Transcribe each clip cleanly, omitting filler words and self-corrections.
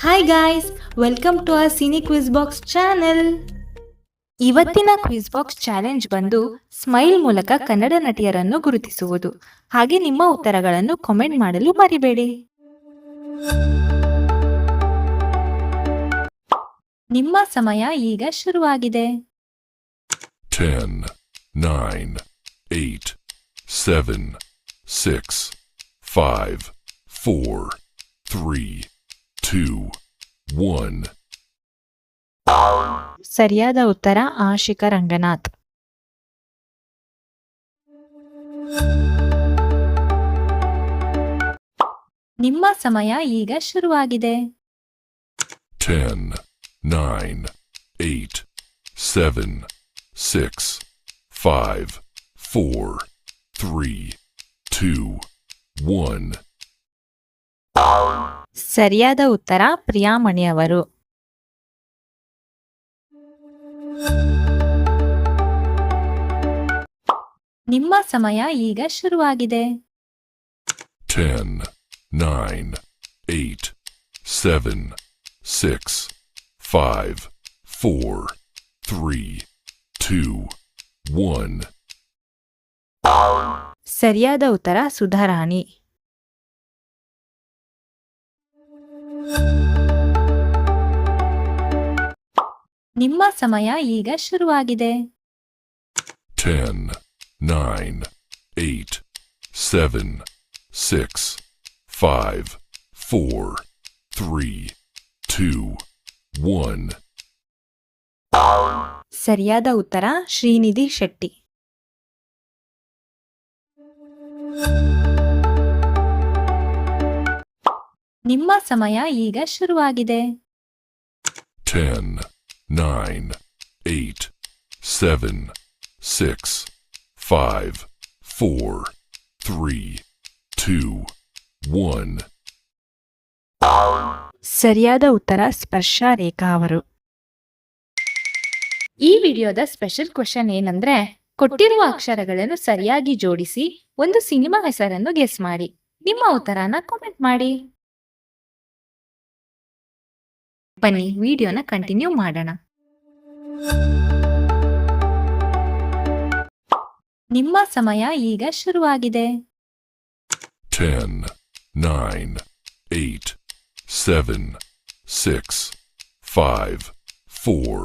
Hi guys, welcome to our cine quiz box channel. ಇವತ್ತಿನ quiz box challenge ಬಂದು smile ಮೂಲಕ ಕನ್ನಡ ನಟಿಯರನ್ನು ಗುರುತಿಸುವುದು. ಹಾಗೆ ನಿಮ್ಮ ಉತ್ತರಗಳನ್ನು ಕಾಮೆಂಟ್ ಮಾಡಲು ಮರಿಬೇಡಿ. ನಿಮ್ಮ ಸಮಯ ಈಗ ಶುರುವಾಗಿದೆ. 10, 9, 8, 7, 6, 5, 4, 3, 2, 1. ಸರಿಯಾದ ಉತ್ತರ ಆಶಿಕಾ ರಂಗನಾಥ್. ನಿಮ್ಮ ಸಮಯ ಈಗ ಶುರುವಾಗಿದೆ. 10, 9, 8, 7, 6, 5, 4, 3, 2, 1. ಸರಿಯಾದ ಉತ್ತರ ಪ್ರಿಯಾಮಣಿ ಅವರು. ನಿಮ್ಮ ಸಮಯ ಈಗ ಶುರುವಾಗಿದೆ. 10, 9, 8, 7, 6, 5, 4, 3, 2, 1. ಸರಿಯಾದ ಉತ್ತರ ಸುಧಾರಾಣಿ. ನಿಮ್ಮ ಸಮಯ ಈಗ ಶುರುವಾಗಿದೆ. 10, 9, 8, 7, 6, 5, 4, 3, 2, 1. ಸರಿಯಾದ ಉತ್ತರ ಶ್ರೀನಿಧಿ ಶೆಟ್ಟಿ. ನಿಮ್ಮ ಸಮಯ ಈಗ ಶುರುವಾಗಿದೆ. 10, 9, 8, 7, 6, 5, 4, 3, 2, 1. ಸರಿಯಾದ ಉತ್ತರ ಸ್ಪರ್ಶ ರೇಖಾ ಅವರು. ಈ ವಿಡಿಯೋದ ಸ್ಪೆಷಲ್ ಕ್ವೆಶ್ಚನ್ ಏನಂದ್ರೆ, ಕೊಟ್ಟಿರುವ ಅಕ್ಷರಗಳನ್ನು ಸರಿಯಾಗಿ ಜೋಡಿಸಿ ಒಂದು ಸಿನಿಮಾ ಹೆಸರನ್ನು ಗೆಸ್ ಮಾಡಿ. ನಿಮ್ಮ ಉತ್ತರನ ಕಾಮೆಂಟ್ ಮಾಡಿ. ಬನ್ನಿ ವಿಡಿಯೋನ ಕಂಟಿನ್ಯೂ ಮಾಡೋಣ. ನಿಮ್ಮ ಸಮಯ ಈಗ ಶುರುವಾಗಿದೆ. 10, 9, 8, 7, 6, 5, 4,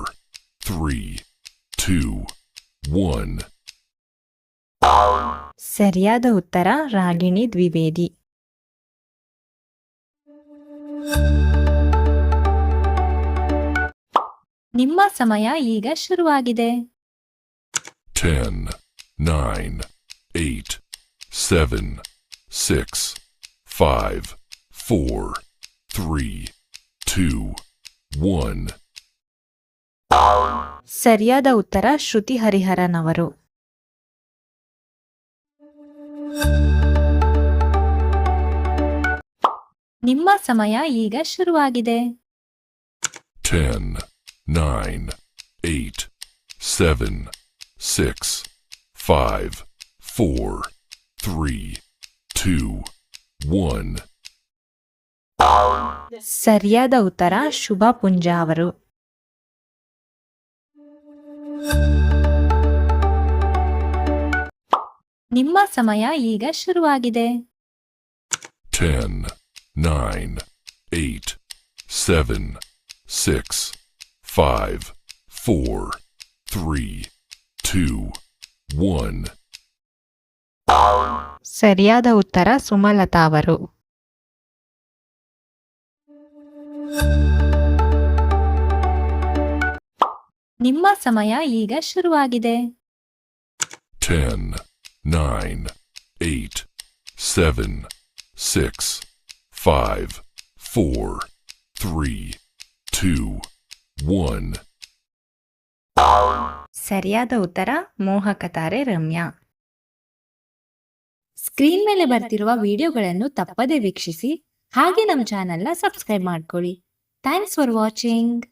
3, 2, 1. ಸರಿಯಾದ ಉತ್ತರ ರಾಗಿಣಿ ದ್ವಿವೇದಿ. ನಿಮ್ಮ ಸಮಯ ಈಗ ಶುರುವಾಗಿದೆ. 10, 9, 8, 7, 6, 5, 4, 3, 2, 1. ಸರಿಯಾದ ಉತ್ತರ ಶ್ರುತಿ ಹರಿಹರನ್ ಅವರು. ನಿಮ್ಮ ಸಮಯ ಈಗ ಶುರುವಾಗಿದೆ. 10, 9, 8, 7, 6, 5, 4, 3, 2, 1. ಸರಿಯಾದ ಉತ್ತರ ಶುಭಾ ಪುಂಜಾ ಅವರು. ನಿಮ್ಮ ಸಮಯ ಈಗ ಶುರುವಾಗಿದೆ. 10, 9, 8, 7, 6, 5, 4, 3, 2, 1. ಸರಿಯಾದ ಉತ್ತರ ಸುಮಲತಾ ಅವರು. ನಿಮ್ಮ ಸಮಯ ಈಗ ಶುರುವಾಗಿದೆ. 10, 9, 8, 7, 6, 5, 4, 3, 2, 1. ಸರಿಯಾದ ಉತ್ತರ ಮೋಹಕತಾರೆ ರಮ್ಯಾ. ಸ್ಕ್ರೀನ್ ಮೇಲೆ ಬರ್ತಿರುವ ವಿಡಿಯೋಗಳನ್ನು ತಪ್ಪದೆ ವೀಕ್ಷಿಸಿ, ಹಾಗೆ ನಮ್ಮ ಚಾನೆಲ್ನ ಸಬ್ಸ್ಕ್ರೈಬ್ ಮಾಡ್ಕೊಳ್ಳಿ. Thanks for watching.